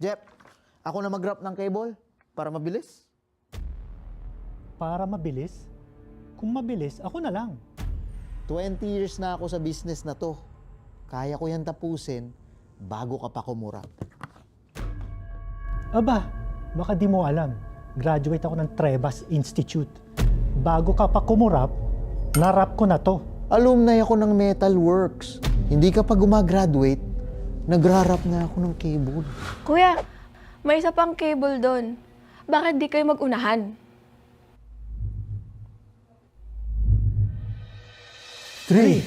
Jeff, ako na mag-wrap ng cable para mabilis. Para mabilis? Kung mabilis, ako na lang. 20 years na ako sa business na to. Kaya ko yan tapusin bago ka pa kumura. Aba, baka di mo alam. Graduate ako ng Trebas Institute. Bago ka pa kumurap, narap ko na to. Alumni ako ng Metalworks. Hindi ka pa gumagraduate, nagrarap na ako ng cable. Kuya, may isa pang cable doon. Bakit di kayo mag-unahan? 3,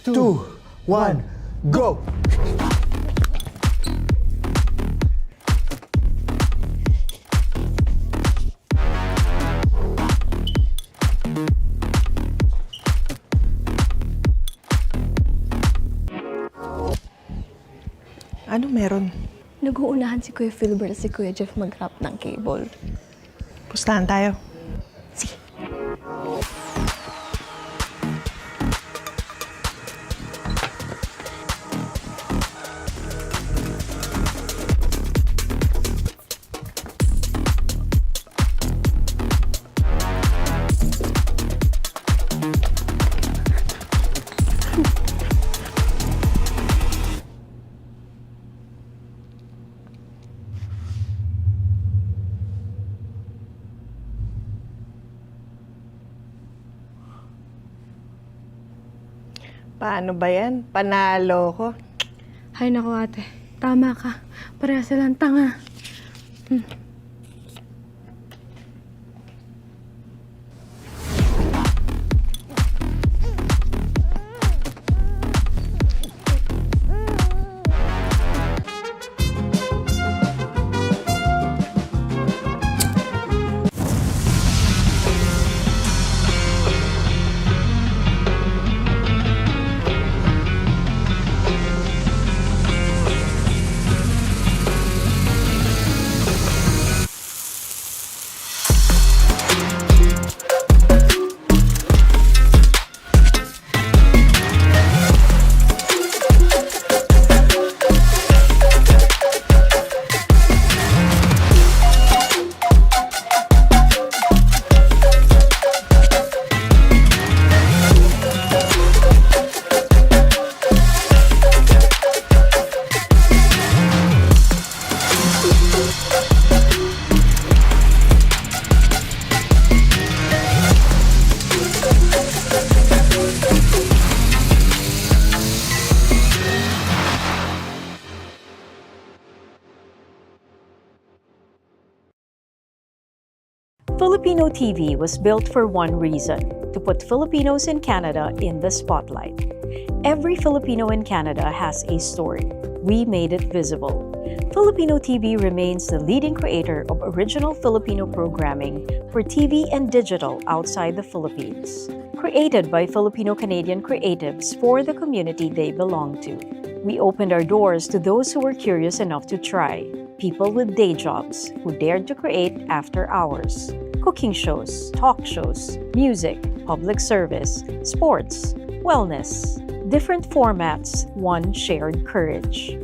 2, 1, go! Ano meron? Nag-uunahan si Kuya Philbert at si Kuya Jeff mag-wrap ng cable. Pustahan tayo. Paano ba yan? Panalo ko. Hay nako ate, tama ka. Pareha silang tanga. Filipino TV was built for one reason: to put Filipinos in Canada in the spotlight. Every Filipino in Canada has a story. We made it visible. Filipino TV remains the leading creator of original Filipino programming for TV and digital outside the Philippines. Created by Filipino-Canadian creatives for the community they belong to. We opened our doors to those who were curious enough to try. People with day jobs who dared to create after hours. Cooking shows, talk shows, music, public service, sports, wellness. Different formats, one shared courage.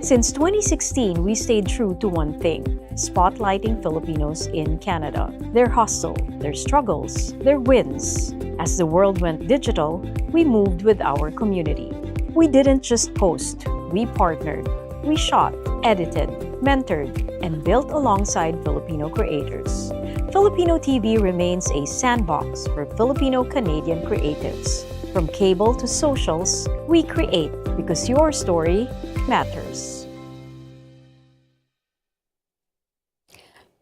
Since 2016, we stayed true to one thing: spotlighting Filipinos in Canada. Their hustle, their struggles, their wins. As the world went digital, we moved with our community. We didn't just post, we partnered. We shot, edited, mentored, and built alongside Filipino creators. Filipino TV remains a sandbox for Filipino-Canadian creatives. From cable to socials, we create because your story matters.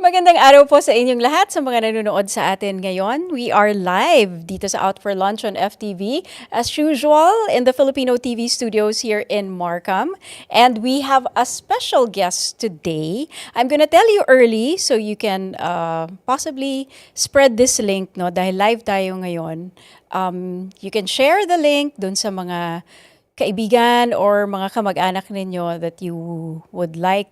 Magandang araw po sa inyong lahat sa mga nanonood sa atin ngayon. We are live dito sa Out for Lunch on FTV as usual in the Filipino TV studios here in Markham. And we have a special guest today. I'm gonna tell you early so you can possibly spread this link, no? Dahil live tayo ngayon. You can share the link dun sa mga kaibigan or mga kamag-anak ninyo that you would like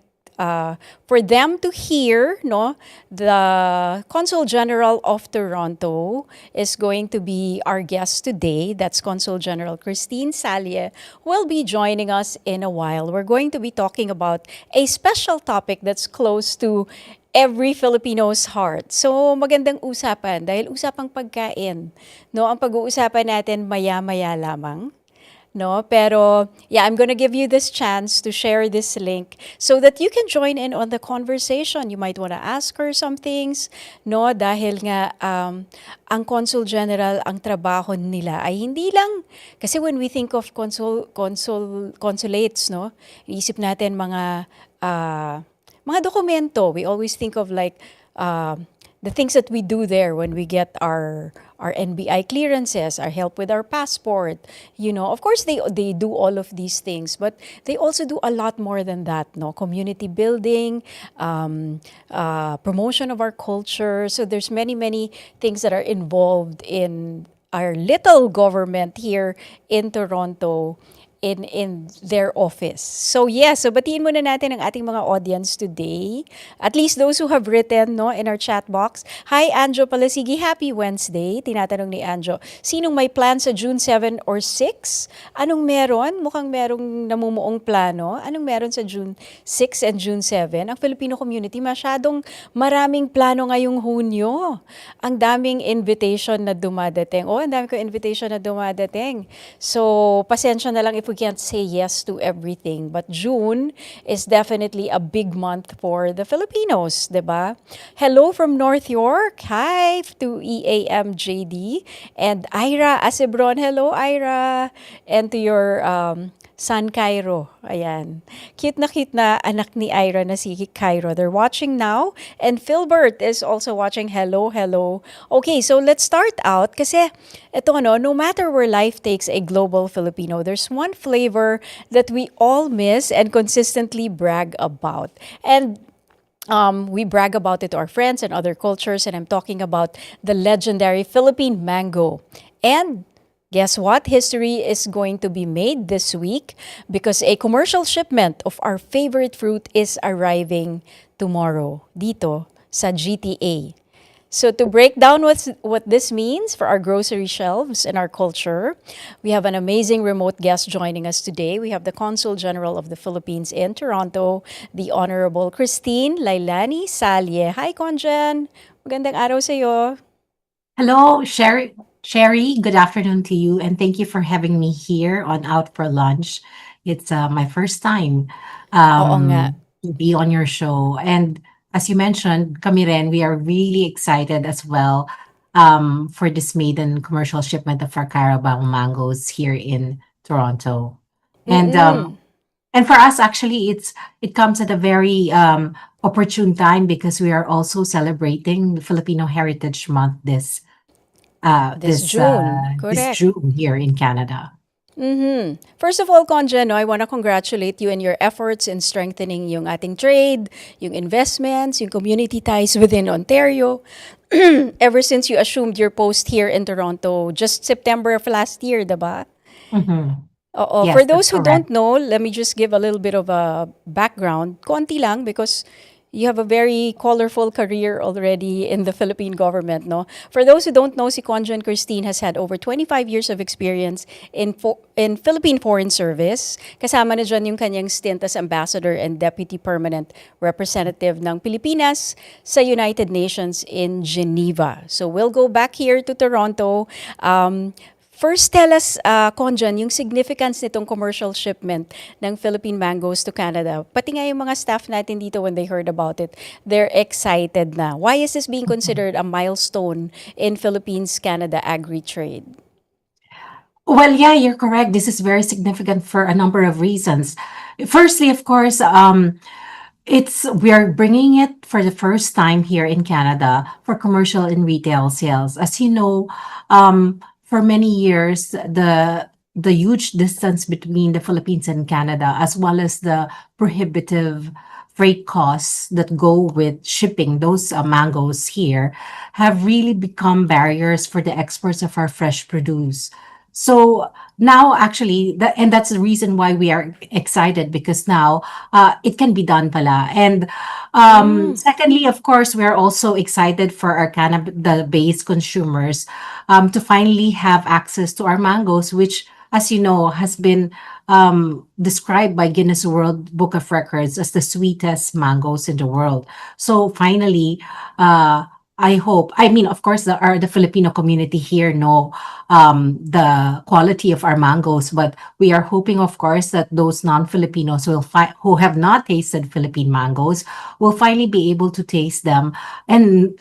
for them to hear, no, the Consul General of Toronto is going to be our guest today. That's Consul General Christine Salye, who will be joining us in a while. We're going to be talking about a special topic that's close to every Filipino's heart. So, magandang usapan dahil usapang pagkain. No, ang pag-uusapan natin maya-maya lamang. No, pero yeah, I'm gonna give you this chance to share this link so that you can join in on the conversation. You might wanna ask her some things, no, dahil nga ang Consul General, ang trabaho nila ay hindi lang, kasi when we think of consulates, no, iisip natin mga dokumento. We always think of like the things that we do there when we get our NBI clearances, our help with our passport. You know, of course they do all of these things, but they also do a lot more than that. No, community building, promotion of our culture. So there's many things that are involved in our little government here in Toronto, in their office. So yes, so batiin muna natin ang ating mga audience today. At least those who have written, no, in our chat box. Hi Anjo Palasigi, happy Wednesday. Tinatanong ni Anjo, sinong may plan sa June 7 or 6? Anong meron? Mukhang merong namumuong plano. Anong meron sa June 6 and June 7? Ang Filipino community masyadong maraming plano ngayong Hunyo. Ang daming invitation na dumadating. Oh, ang dami ko invitation na dumadating. So, pasensya na lang if we can't say yes to everything. But June is definitely a big month for the Filipinos, diba? Hello from North York. Hi to EAMJD. And Ira Asebron. Hello, Ira. And to your son, Cairo. Ayan. Cute na anak ni Ira na si Cairo. They're watching now. And Philbert is also watching. Hello, hello. Okay, so let's start out. Kasi, no matter where life takes a global Filipino, there's one flavor that we all miss and consistently brag about. And we brag about it to our friends and other cultures. And I'm talking about the legendary Philippine mango. And guess what? History is going to be made this week because a commercial shipment of our favorite fruit is arriving tomorrow dito sa GTA. So to break down what this means for our grocery shelves and our culture, we have an amazing remote guest joining us today. We have the Consul General of the Philippines in Toronto, the Honorable Christine Lailani Salye. Hi, Conjen! Magandang araw sa iyo. Hello, Sherry, good afternoon to you, and thank you for having me here on Out for Lunch. It's my first time Oo nga. to be on your show. And as you mentioned, kami rin, we are really excited as well for this maiden commercial shipment of our Carabao mangoes here in Toronto. And for us, actually, it comes at a very opportune time because we are also celebrating the Filipino Heritage Month this June, correct. June here in Canada. First of all, Conjen, I want to congratulate you and your efforts in strengthening yung ating trade, yung investments, yung community ties within Ontario. Ever since you assumed your post here in Toronto, just September of last year, diba? Oo. Yes, For those that's who correct. don't know, let me just give a little bit of a background. Konti lang because you have a very colorful career already in the Philippine government, no? For those who don't know, si Conjen Christine has had over 25 years of experience in Philippine Foreign Service. Kasama na dyan yung kanyang stint as Ambassador and Deputy Permanent Representative ng Pilipinas sa United Nations in Geneva. So we'll go back here to Toronto. First, tell us, Conjan, yung significance nitong commercial shipment ng Philippine mangoes to Canada. Pati nga yung mga staff natin dito, when they heard about it, they're excited na. Why is this being considered a milestone in Philippines-Canada agri-trade? Well, yeah, you're correct. This is very significant for a number of reasons. Firstly, of course, we are bringing it for the first time here in Canada for commercial and retail sales. As you know, for many years, the huge distance between the Philippines and Canada, as well as the prohibitive freight costs that go with shipping those mangoes here, have really become barriers for the exports of our fresh produce. So now, actually, and that's the reason why we are excited, because now it can be done, pala. And secondly, of course, we are also excited for our Canada-based consumers to finally have access to our mangoes, which, as you know, has been described by Guinness World Book of Records as the sweetest mangoes in the world. So finally, I hope, I mean, of course, the Filipino community here know the quality of our mangoes, but we are hoping, of course, that those non-Filipinos who have not tasted Philippine mangoes will finally be able to taste them and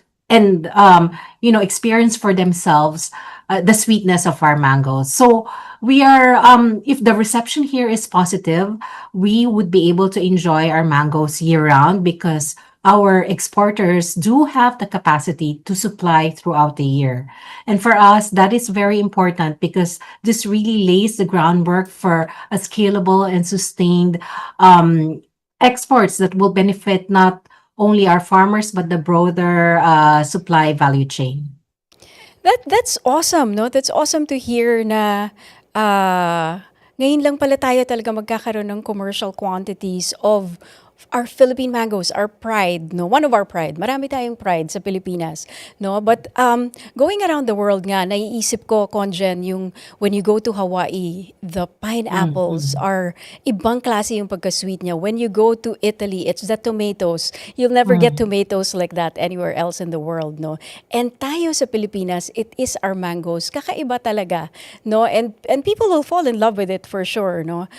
experience for themselves the sweetness of our mangoes. So we are, if the reception here is positive, we would be able to enjoy our mangoes year round, because our exporters do have the capacity to supply throughout the year. And for us, that is very important, because this really lays the groundwork for a scalable and sustained exports that will benefit not only our farmers, but the broader supply value chain. That's awesome, no? That's awesome to hear na ngayon lang pala tayo talaga magkakaroon ng commercial quantities of our Philippine mangoes, our pride, no? One of our pride. Marami tayong pride sa Pilipinas, no? But going around the world nga, naiisip ko, Conjen, yung when you go to Hawaii, the pineapples are ibang klase yung pagka-sweet niya. When you go to Italy, it's the tomatoes. You'll never get tomatoes like that anywhere else in the world, no? And tayo sa Pilipinas, it is our mangoes. Kakaiba talaga, no? And people will fall in love with it for sure, no?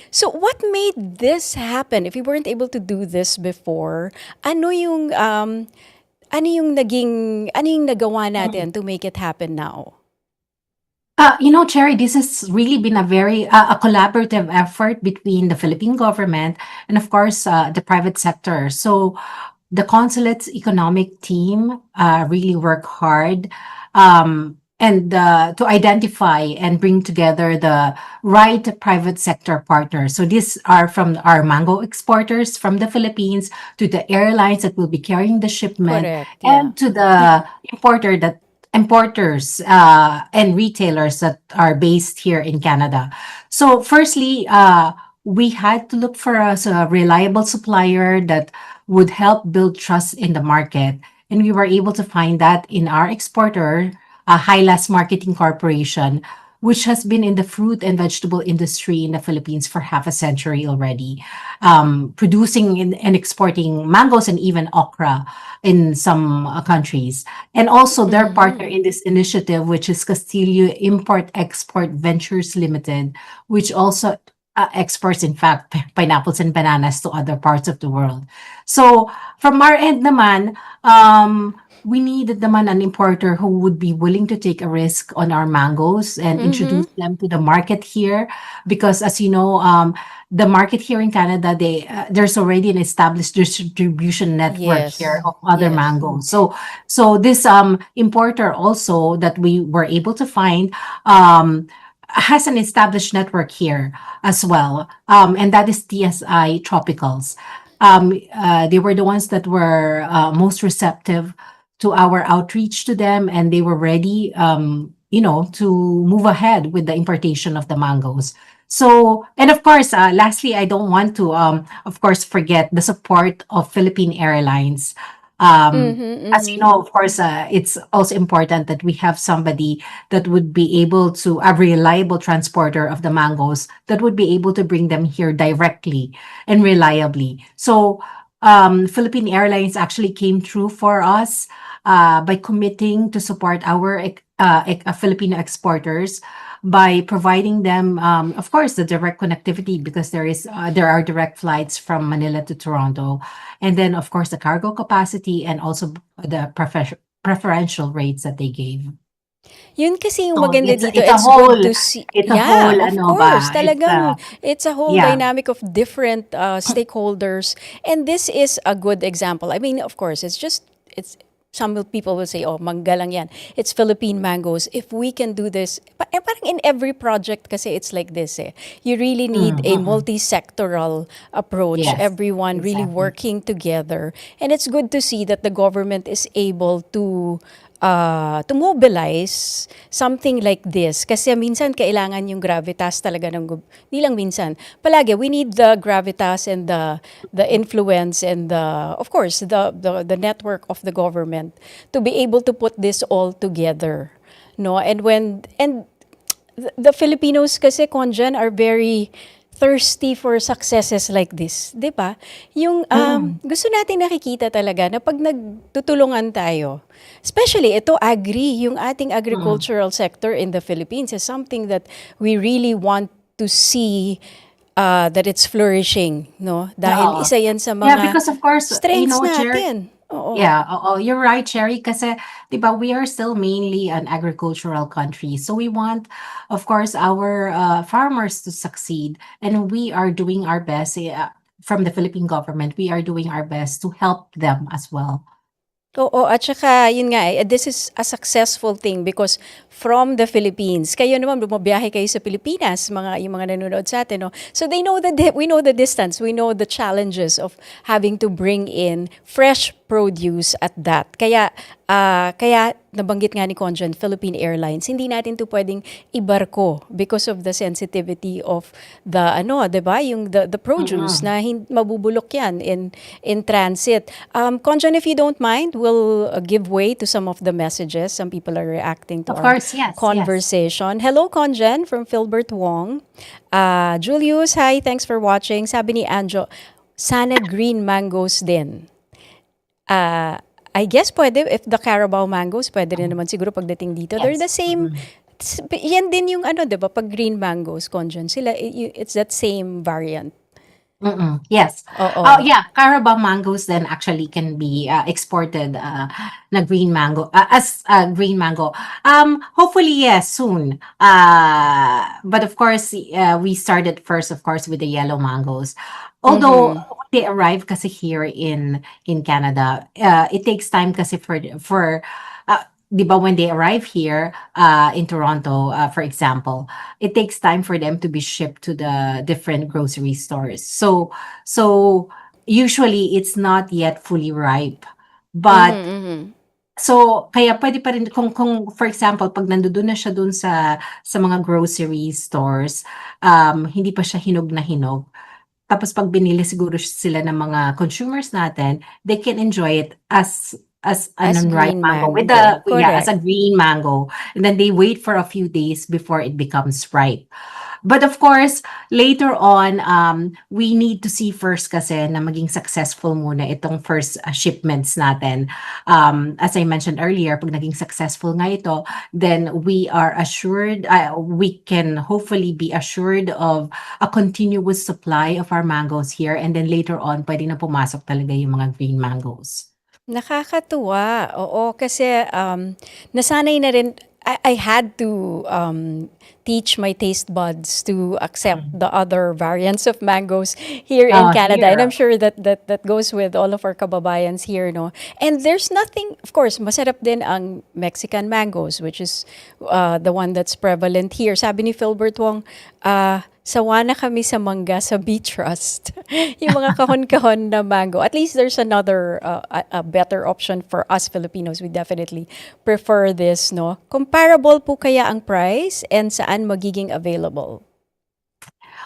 So what made this happen? If you weren't able to do this before, ano yung nagawa natin to make it happen now? Cherry, this has really been a very a collaborative effort between the Philippine government and, of course, the private sector. So the consulate's economic team really work hard and to identify and bring together the right private sector partners. So these are from our mango exporters from the Philippines, to the airlines that will be carrying the shipment, Correct, and to the importers and retailers that are based here in Canada. So firstly, we had to look for a reliable supplier that would help build trust in the market. And we were able to find that in our exporter, Hylas Marketing Corporation, which has been in the fruit and vegetable industry in the Philippines for half a century already, producing and exporting mangoes and even okra in some countries. And also their partner in this initiative, which is Castillo Import-Export Ventures Limited, which also exports, in fact, pineapples and bananas to other parts of the world. So from our end naman, we needed naman an importer who would be willing to take a risk on our mangoes and introduce them to the market here, because, as you know, the market here in Canada, there's already an established distribution network Yes, here of other yes. mangoes. So this importer also that we were able to find has an established network here as well, and that is TSI Tropicals. They were the ones that were most receptive to our outreach to them, and they were ready, to move ahead with the importation of the mangoes. So, and of course, lastly, I don't want to, of course, forget the support of Philippine Airlines. As you know, of course, it's also important that we have somebody that would be able to, a reliable transporter of the mangoes that would be able to bring them here directly and reliably. So, Philippine Airlines actually came through for us by committing to support our Filipino exporters by providing them, of course, the direct connectivity, because there are direct flights from Manila to Toronto, and then, of course, the cargo capacity and also the preferential rates that they gave. Yun kasi yung So maganda it's dito. it's a It's whole good to see. it's a Yeah, whole of ano course. ba? It's Talagang it's a whole yeah. dynamic of different stakeholders. And this is a good example. I mean, of course, it's some people will say, oh, mangga lang yan. It's Philippine mangoes. If we can do this, parang in every project kasi it's like this eh. You really need a multi-sectoral approach. Yes, Everyone really exactly. working together. And it's good to see that the government is able to to mobilize something like this. Kasi minsan kailangan yung gravitas talaga ng hindi lang minsan. Palagi we need the gravitas and the influence and of course the network of the government to be able to put this all together. No, and the Filipinos kasi, Conjan, are very thirsty for successes like this, 'di ba? Yung gusto natin nakikita talaga na pag nagtutulungan tayo, especially ito yung ating agricultural sector in the Philippines is something that we really want to see that it's flourishing, no? Dahil Oo. isa yan sa Yeah, mga because of course, strengths Jerry, natin. Oo. yeah, you're right, Cherry, kasi 'di ba we are still mainly an agricultural country. So we want, of course, our farmers to succeed, and we are doing our best. From the Philippine government, we are doing our best to help them as well. Oo, at saka yun nga this is a successful thing because from the Philippines, kayo naman bumabiyahe kayo sa Pilipinas, yung mga nanonood sa atin, no? So they know we know the distance, we know the challenges of having to bring in fresh produce at that. Kaya nabanggit nga ni Conjan, Philippine Airlines, hindi natin to pwedeng ibarko because of the sensitivity of the 'di ba, yung the produce na mabubulok yan in transit. Conjan, if you don't mind, we'll give way to some of the messages. Some people are reacting to Of our course, yes, yes. conversation. Hello, Conjan from Philbert Wong. Julius, hi, thanks for watching. Sabi ni Anjo, sana green mangoes din. I guess pwede, if the Carabao mangoes, pwede rin naman siguro pagdating dito. They're the Yes. same, yan din yung di ba, pag green mangoes, Conjan, sila, it's that same variant. Yes. Oo. Oh, yeah. Carabao mangoes then actually can be exported na green mango as green mango. Hopefully, yes, soon. But of course, we started first, of course, with the yellow mangoes. Although when they arrive kasi here in Canada, it takes time kasi for 'di ba, when they arrive here in Toronto, for example, it takes time for them to be shipped to the different grocery stores. So usually it's not yet fully ripe. But so kaya pwede pa rin kung for example, pag nandoon na siya dun sa mga grocery stores, hindi pa siya hinog na hinog. Tapos pag binili siguro sila ng mga consumers natin, they can enjoy it as an As unripe green mango with mango, as a correct. green mango, and then they wait for a few days before it becomes ripe. But of course, later on, we need to see first kasi na maging successful muna itong first shipments natin. As I mentioned earlier, pag naging successful nga ito, then we are assured, we can hopefully be assured of a continuous supply of our mangoes here, and then later on, pwede na pumasok talaga yung mga green mangoes. Nakakatuwa. Oo, kasi nasanay na rin, I had to teach my taste buds to accept the other variants of mangoes here in Canada. And Here. I'm sure that goes with all of our kababayans here, no? And there's nothing, of course, masarap din ang Mexican mangoes, which is the one that's prevalent here. Sabi ni Philbert Wong, sawa na kami sa mangga sa Beach Trust. Yung mga kahon-kahon na mango. At least there's another, a better option for us Filipinos. We definitely prefer this, no? Comparable po kaya ang price and saan magiging available?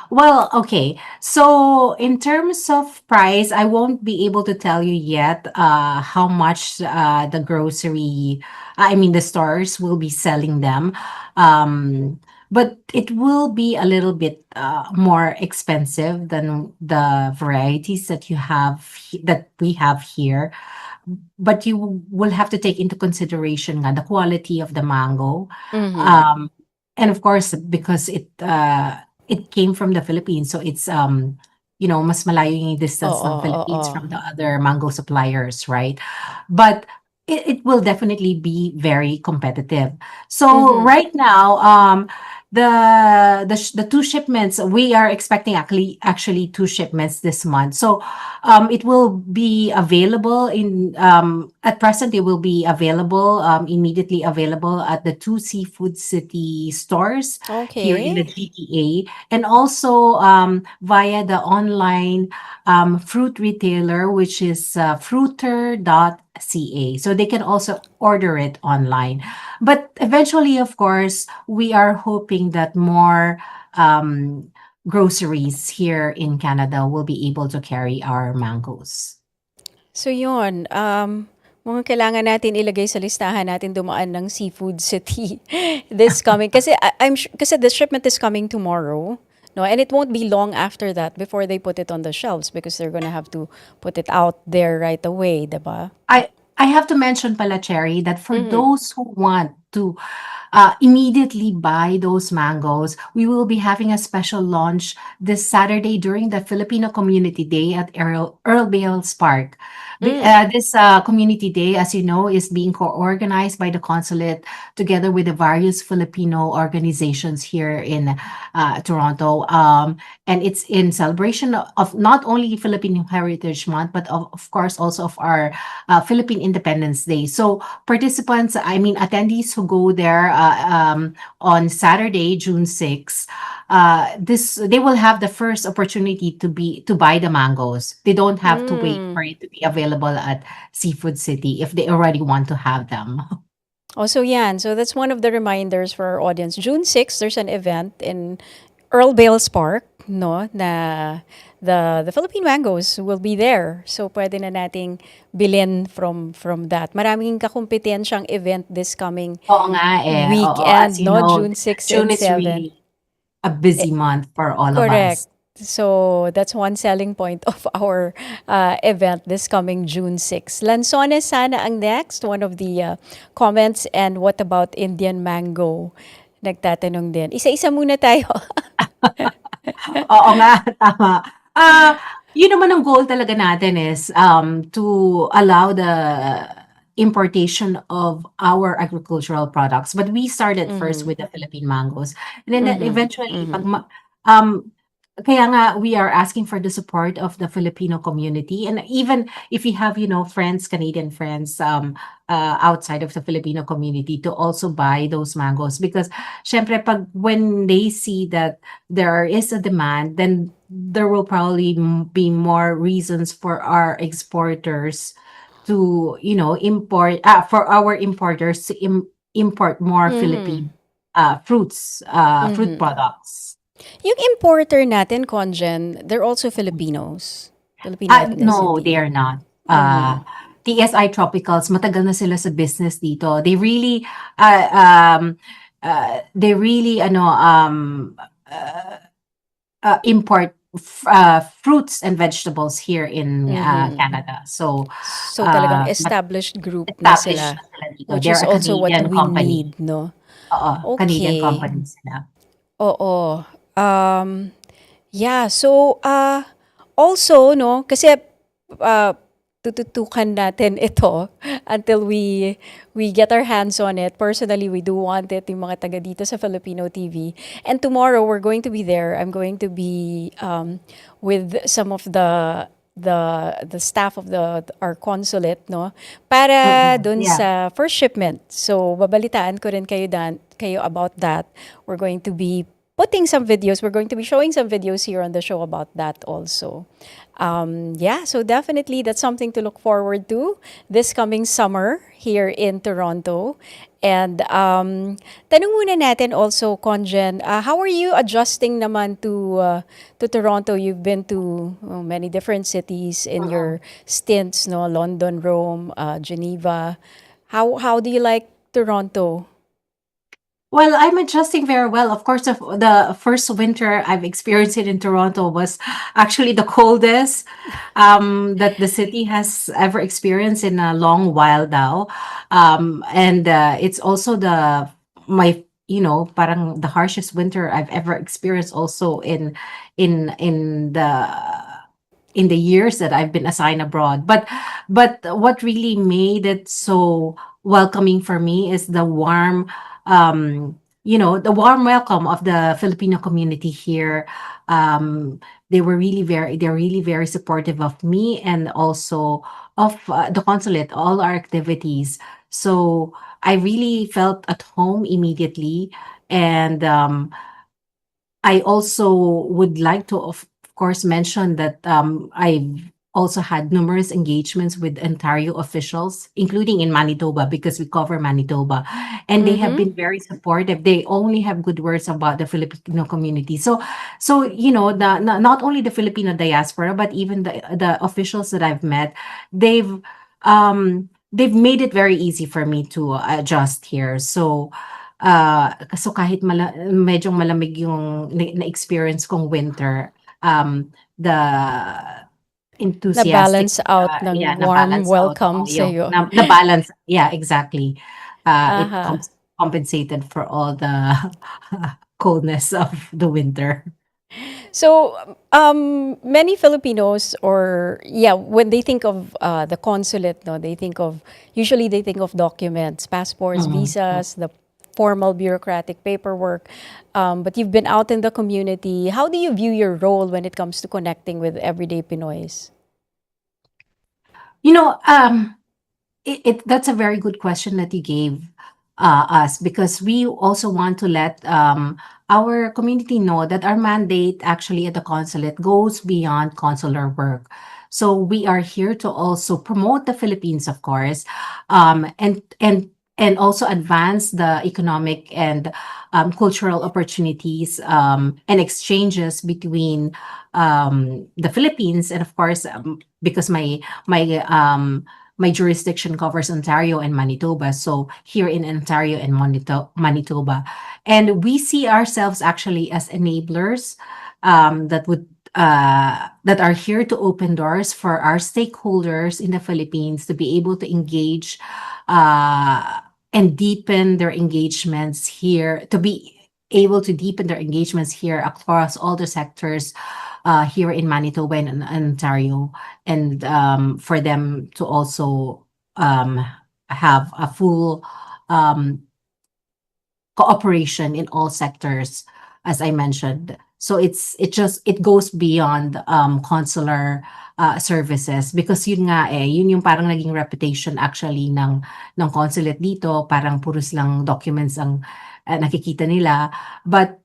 Well, okay. So in terms of price, I won't be able to tell you yet how much the the stores will be selling them. But it will be a little bit more expensive than the varieties that that we have here. But you will have to take into consideration nga the quality of the mango. And of course, because it came from the Philippines, so it's mas malayo yung distance ng Oo, Philippines oo. from the other mango suppliers, right? But it will definitely be very competitive. So right now, the two shipments, we are expecting actually two shipments this month. So it will be available at present. It will be available immediately available at the two Seafood City stores here in the Okay. GTA, and also via the online fruit retailer, which is So they can also order it online. But eventually, of course, we are hoping that more um, groceries here in Canada will be able to carry our mangoes. So yun, mukhang kailangan natin ilagay sa listahan natin dumaan ng Seafood City this coming kasi kasi the shipment is coming tomorrow. No, and it won't be long after that before they put it on the shelves because they're gonna have to put it out there right away, 'di ba? I have to mention pala, Cherry, that for those who want to immediately buy those mangoes, we will be having a special launch this Saturday during the Filipino Community Day at Earl Bales Park. This Community Day, as you know, is being co-organized by the consulate together with the various Filipino organizations here in Toronto. And it's in celebration of not only Filipino Heritage Month, but of course also of our Philippine Independence Day. So participants, I mean attendees who go there on Saturday, June 6th, they will have the first opportunity to buy the mangoes. They don't have to wait for it to be available at Seafood City if they already want to have them. Also yan. So that's one of the reminders for our audience. June 6th, there's an event in Earl Bales Park, no, na the Philippine mangoes will be there. So pwede na nating bilhin from that. Maraming kakumpetensyang event this coming Oo nga eh. Oo, as weekend, you no, know, June 6 June and is 7. really a busy month for all of Correct. us. So that's one selling point of our event this coming June 6. Lanzones sana ang next, one of the comments. And what about Indian mango? Nagtatanong din. Isa-isa muna tayo. Oo nga, tama. Yun naman ang goal talaga natin is to allow the importation of our agricultural products. But we started first with the Philippine mangoes. And then eventually, kaya nga we are asking for the support of the Filipino community. And even if you have, friends, Canadian friends, outside of the Filipino community to also buy those mangoes. Because syempre, when they see that there is a demand, then there will probably be more reasons for our exporters to, import, for our importers to import more Philippine fruits, fruit products. Yung importer natin, Conjen, they're also Filipinos. Filipino No, ethnicity. they are not. TSI Tropicals, matagal na sila sa business dito. They really import fruits and vegetables here in Canada. So So talagang but established group na established sila. na sila dito. Which They're is a also what Canadian we company. need, no? Oo, Canadian Okay. company sila. Oo. Yeah, so also, no, kasi tututukan natin ito until we get our hands on it. Personally, we do want it, yung mga taga dito sa Filipino TV. And tomorrow, we're going to be there. I'm going to be with some of the staff of our consulate, no, para dun Yeah. sa first shipment. So babalitaan ko rin kayo about that. We're going to be putting some videos. We're going to be showing some videos here on the show about that also. Yeah, so definitely that's something to look forward to this coming summer here in Toronto. And tanong muna natin also, Conjen, how are you adjusting naman to Toronto? You've been to many different cities in your stints, no? London, Rome, Geneva. How do you like Toronto? Well, I'm adjusting very well. Of course, the first winter I've experienced it in Toronto was actually the coldest that the city has ever experienced in a long while now. And it's also parang the harshest winter I've ever experienced also in in the in the years that I've been assigned abroad. But what really made it so welcoming for me is the warm welcome of the Filipino community here. They're really very supportive of me and also of the consulate, all our activities. So I really felt at home immediately. And I also would like to, of course, mention that I've also had numerous engagements with Ontario officials, including in Manitoba, because we cover Manitoba. And they have been very supportive. They only have good words about the Filipino community. So not only the Filipino diaspora, but even the officials that I've met, they've made it very easy for me to adjust here. So kahit medyo malamig yung na-experience kong winter, the enthusiastic, Na-balance out ng warm na-balance out, welcome yung sa'yo. na-balance, yeah, exactly. It Aha. compensated for all the coldness of the winter. So, many Filipinos, or yeah, when they think of the consulate, no, usually they think of documents, passports, visas, the formal bureaucratic paperwork. But you've been out in the community. How do you view your role when it comes to connecting with everyday Pinoys? You know, that's a very good question that you gave us, because we also want to let our community know that our mandate actually at the consulate goes beyond consular work. So we are here to also promote the Philippines, of course, and also advance the economic and cultural opportunities and exchanges between the Philippines, and of course, because my jurisdiction covers Ontario and Manitoba. So here in Ontario and Manitoba, and we see ourselves actually as enablers that are here to open doors for our stakeholders in the Philippines to be able to engage and deepen their engagements here, to be able to deepen their engagements here across all the sectors here in Manitoba and Ontario, and for them to also have a full cooperation in all sectors, as I mentioned. So it goes beyond consular services, because yun yung parang naging reputation actually ng consulate dito, parang puros lang documents ang nakikita nila. But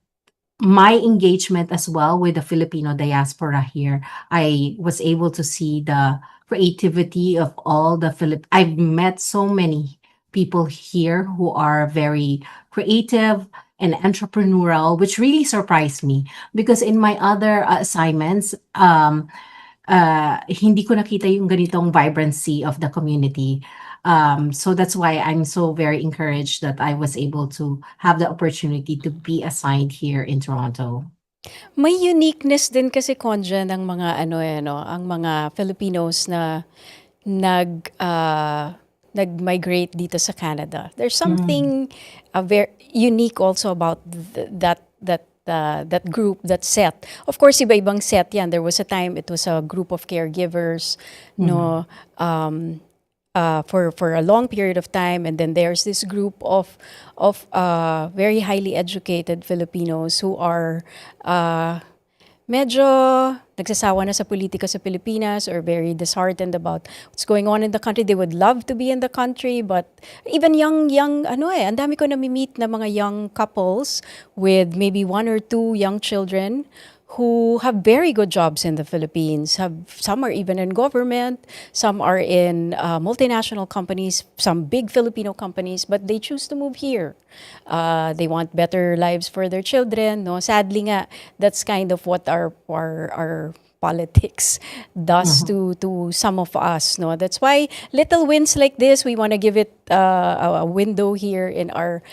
my engagement as well with the Filipino diaspora here, I was able to see the creativity of all the I've met so many people here who are very creative and entrepreneurial, which really surprised me, because in my other assignments, hindi ko nakita yung ganitong vibrancy of the community. So that's why I'm so very encouraged that I was able to have the opportunity to be assigned here in Toronto. May uniqueness din kasi, Konja, ng mga ang mga Filipinos na nag-migrate dito sa Canada. There's something very unique also about that group, that set. Of course, iba-ibang set yan. There was a time it was a group of caregivers, no, for a long period of time, and then there's this group of very highly educated Filipinos who are medyo nagsasawa na sa politika sa Pilipinas, or very disheartened about what's going on in the country. They would love to be in the country, but even young ang dami ko nami-meet na mga young couples with maybe 1 or 2 young children who have very good jobs in the Philippines. Some are even in government, some are in multinational companies, some big Filipino companies, but they choose to move here. They want better lives for their children. No, sadly nga, that's kind of what our politics does to some of us. No, that's why little wins like this, we want to give it a window here in our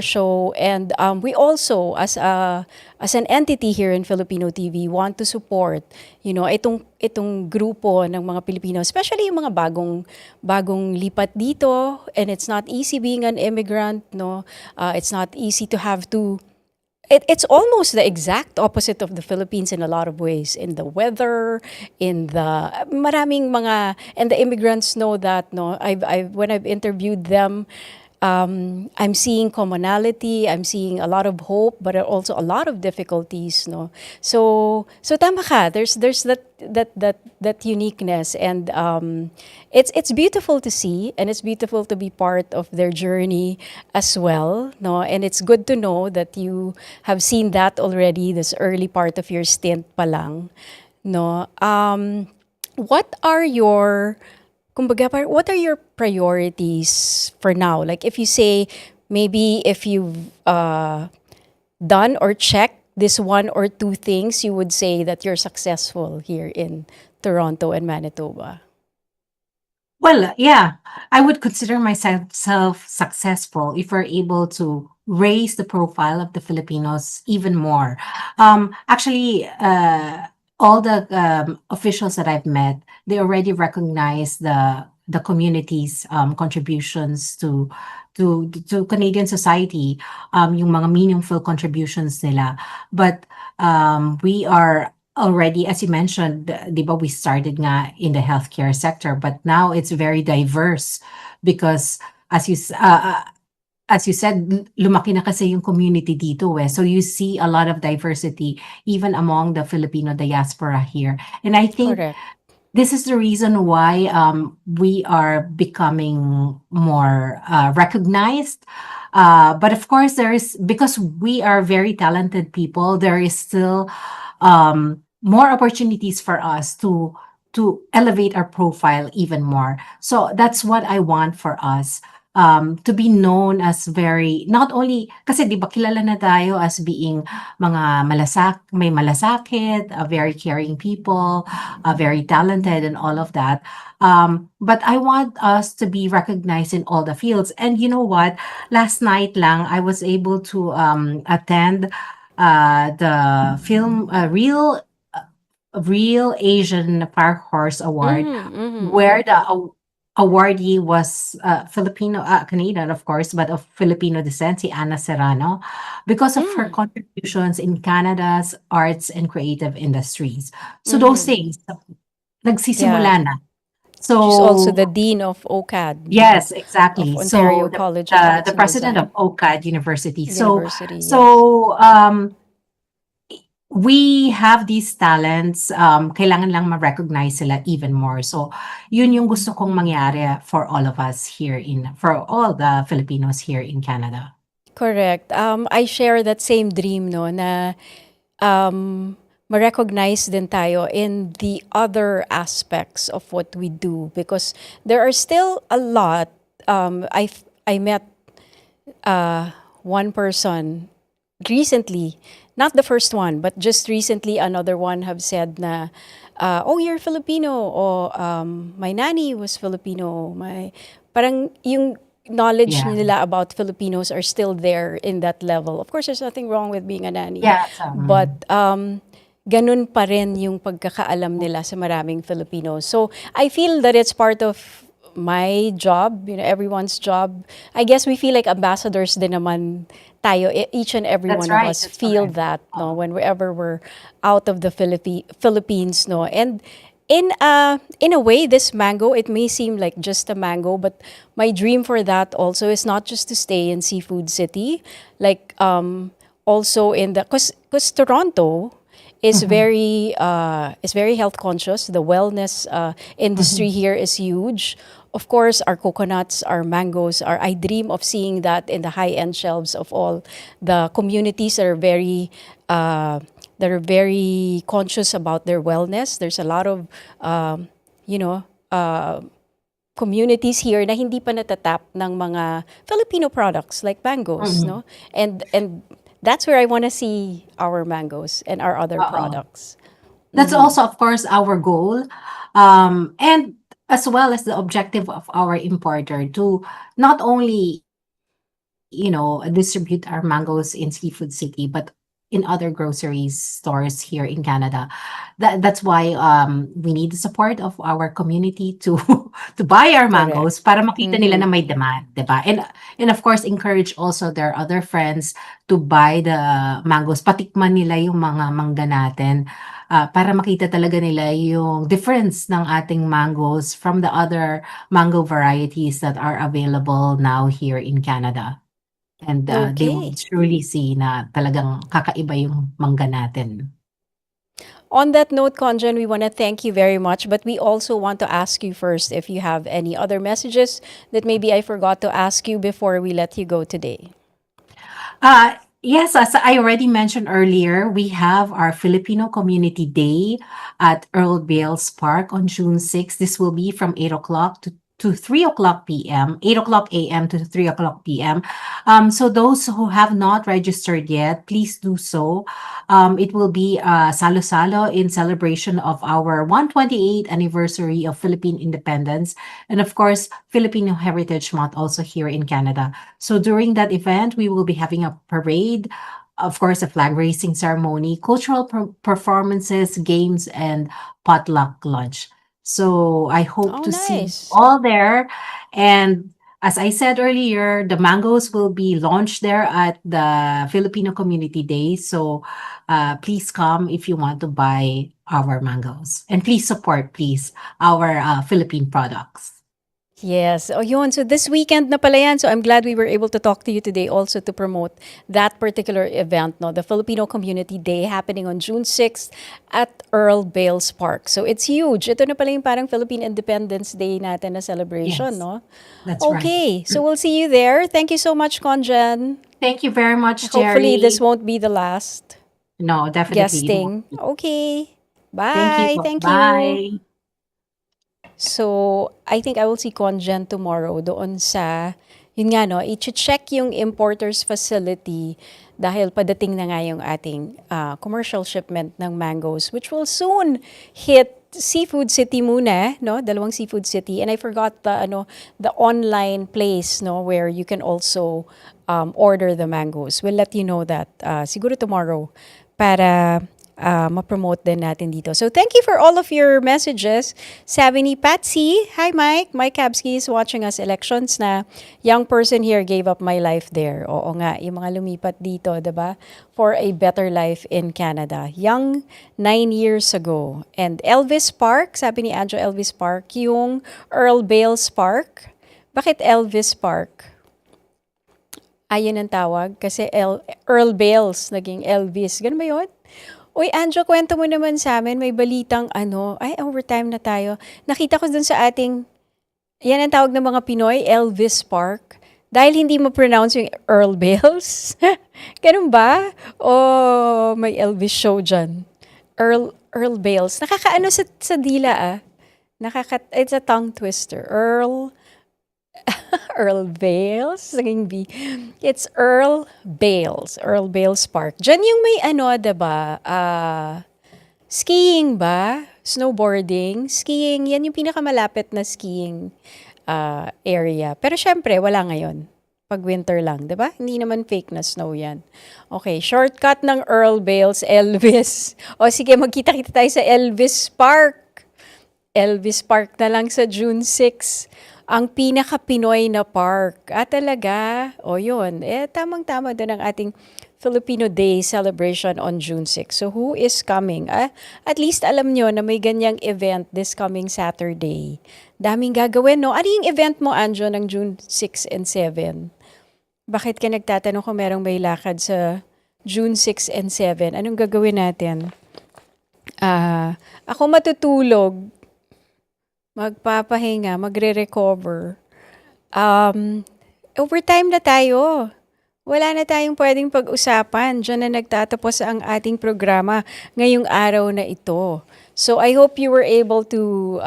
show, and we also as an entity here in Filipino TV want to support itong grupo ng mga Pilipino, especially yung mga bagong lipat dito, and it's not easy being an immigrant. No, it's not easy to have to. It's almost the exact opposite of the Philippines in a lot of ways. In the weather, in the maraming mga, and the immigrants know that. No, when I've interviewed them, I'm seeing commonality. I'm seeing a lot of hope, but also a lot of difficulties. No, so tama ka. There's that uniqueness, and it's beautiful to see, and it's beautiful to be part of their journey as well. No, and it's good to know that you have seen that already this early part of your stint pa lang. No. what are your, kumbaga, what are your priorities for now? Like if you say, maybe if you've done or checked this one or two things, you would say that you're successful here in Toronto and Manitoba. Well, yeah, I would consider myself successful if we're able to raise the profile of the Filipinos even more. Actually, all the officials that I've met, they already recognize the community's contributions to Canadian society, yung mga meaningful contributions nila. But we are already, as you mentioned, di ba, we started nga in the healthcare sector, but now it's very diverse because as as you said, lumaki na kasi yung community dito eh. So you see a lot of diversity even among the Filipino diaspora here. And I think Correct. this is the reason why we are becoming more recognized. But of course, because we are very talented people, there is still more opportunities for us to elevate our profile even more. So that's what I want for us. To be known as very, not only, kasi di ba kilala na tayo as being mga may malasakit, very caring people, very talented and all of that. But I want us to be recognized in all the fields. And you know what? Last night lang, I was able to attend the film, Real Asian Park Horse Award, where the awardee was Filipino, Canadian, of course, but of Filipino descent, si Ana Serrano, because of her contributions in Canada's arts and creative industries. So those things, nagsisimula na. So She's also the dean of OCAD. yes, Of exactly. Ontario So College of Arts the and president Design. of OCAD University. University, yes. So we have these talents, kailangan lang ma-recognize sila even more. So, yun yung gusto kong mangyari for all of us for all the Filipinos here in Canada. Correct. I share that same dream, no, na ma-recognize din tayo in the other aspects of what we do, because there are still a lot. I met one person recently, not the first one, but just recently another one have said na, oh, you're Filipino, or my nanny was Filipino. Parang yung knowledge Yeah. nila about Filipinos are still there in that level. Of course, there's nothing wrong with being a nanny. Yeah, But ganun pa rin yung pagkakaalam nila sa maraming Filipinos. So I feel that it's part of my job, everyone's job. I guess we feel like ambassadors din naman tayo. Each and every That's one right, of us that's feel correct. that, no, whenever we're out of the Philippines, no. And in a way, this mango, it may seem like just a mango, but my dream for that also is not just to stay in Seafood City, like also in the, cause Toronto is very health conscious. The wellness industry here is huge. Of course, our coconuts, our mangoes, I dream of seeing that in the high-end shelves of all the communities that are very conscious about their wellness. There's a lot of, communities here na hindi pa natatap ng mga Filipino products like mangoes, no? And that's where I want to see our mangoes and our other products. That's also, of course, our goal. And as well as the objective of our importer to not only, distribute our mangoes in Seafood City, but in other grocery stores here in Canada. That's why we need the support of our community to to buy our mangoes para makita nila na may demand, diba? And of course, encourage also their other friends to buy the mangoes. Patikman nila yung mga mangga natin para makita talaga nila yung difference ng ating mangoes from the other mango varieties that are available now here in Canada. And they will truly see na talagang kakaiba yung mangga natin. On that note, Conjan, we want to thank you very much, but we also want to ask you first if you have any other messages that maybe I forgot to ask you before we let you go today. Yes, as I already mentioned earlier, we have our Filipino Community Day at Earl Bales Park on June 6th. This will be from 8 o'clock to 3 o'clock p.m., 8 o'clock a.m. to 3 o'clock p.m. So those who have not registered yet, please do so. It will be salo-salo in celebration of our 128th anniversary of Philippine independence. And of course, Filipino Heritage Month also here in Canada. So during that event, we will be having a parade, of course, a flag raising ceremony, cultural performances, games, and potluck lunch. So I hope Oh, to see you nice. all there. And as I said earlier, the mangoes will be launched there at the Filipino Community Day. So please come if you want to buy our mangoes. And please support, please, our Philippine products. Yes. O yun. So this weekend na pala yan. So I'm glad we were able to talk to you today also to promote that particular event, no? The Filipino Community Day happening on June 6th at Earl Bales Park. So it's huge. Ito na pala yung parang Philippine Independence Day natin na celebration, Yes, no? that's right. Okay. So we'll see you there. Thank you so much, Conjen. Thank you very much, Hopefully this Jerry. won't be the last No, definitely it won't guesting. be. Okay. Thank you Bye. po. Thank you. Bye. So, I think I will see Conjen tomorrow doon sa, yun nga no, i-check yung importer's facility dahil padating na nga yung ating commercial shipment ng mangoes which will soon hit Seafood City muna, no? Dalawang Seafood City. And I forgot the online place, no, where you can also order the mangoes. We'll let you know that siguro tomorrow para ma-promote din natin dito. So thank you for all of your messages. Sabi ni Patsy, hi Mike. Mike Kabsky is watching us. Elections na. Young person here gave up my life there. Oo nga, yung mga lumipat dito, diba? For a better life in Canada. Young, 9 years ago. And Elvis Park, sabi ni Andrew Elvis Park, yung Earl Bales Park. Bakit Elvis Park? Ayun ang tawag. Kasi Earl Bales, naging Elvis. Ganun ba yun? Uy, Anjo, kwento mo naman sa amin. May balitang overtime na tayo. Nakita ko dun sa ating, yan ang tawag ng mga Pinoy, Elvis Park. Dahil hindi mo pronounce yung Earl Bales. Ganun ba? O may Elvis show dyan. Earl Bales. Nakakaano sa dila it's a tongue twister. Earl Bales, naging B. It's Earl Bales Park. Diyan yung may diba, skiing ba? Snowboarding? Skiing, yan yung pinakamalapit na skiing area. Pero syempre, wala ngayon. Pag winter lang, diba? Hindi naman fake na snow yan. Okay, shortcut ng Earl Bales, Elvis. O sige, magkita-kita tayo sa Elvis Park. Elvis Park na lang sa June 6. Ang pinaka-Pinoy na park. Talaga? O yun. Tamang-tama doon ang ating Filipino Day celebration on June 6. So who is coming? At least alam nyo na may ganyang event this coming Saturday. Daming gagawin, no? Ano yung event mo, Anjo, ng June 6 and 7? Bakit ka nagtatanong kung merong may lakad sa June 6 and 7? Anong gagawin natin? Ako matutulog. Magpapahinga, magre-recover. Overtime na tayo. Wala na tayong pwedeng pag-usapan. Diyan na nagtatapos ang ating programa ngayong araw na ito. So I hope you were able to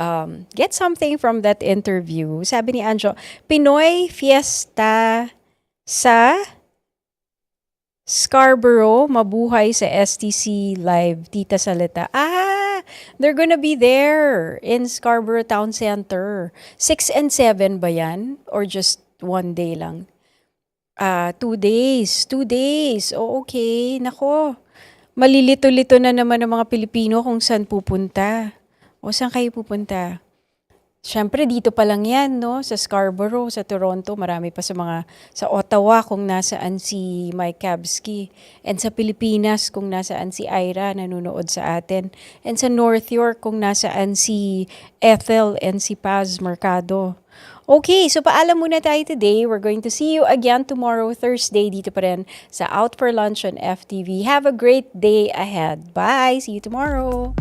get something from that interview. Sabi ni Anjo, Pinoy Fiesta sa Scarborough, mabuhay sa STC Live, Tita Salita. They're gonna be there in Scarborough Town Center. 6 and 7 ba yan? Or just 1 day lang? 2 days. 2 days. Okay. Nako. Malilito-lito na naman ng mga Pilipino kung saan pupunta. O saan kayo pupunta? Siyempre, dito pa lang yan, no? Sa Scarborough, sa Toronto, marami pa sa Ottawa kung nasaan si Mike Kabsky. And sa Pilipinas kung nasaan si Ira, nanonood sa atin. And sa North York kung nasaan si Ethel and si Paz Mercado. Okay, so paalam muna tayo today. We're going to see you again tomorrow, Thursday, dito pa rin sa Out for Lunch on FTV. Have a great day ahead. Bye! See you tomorrow!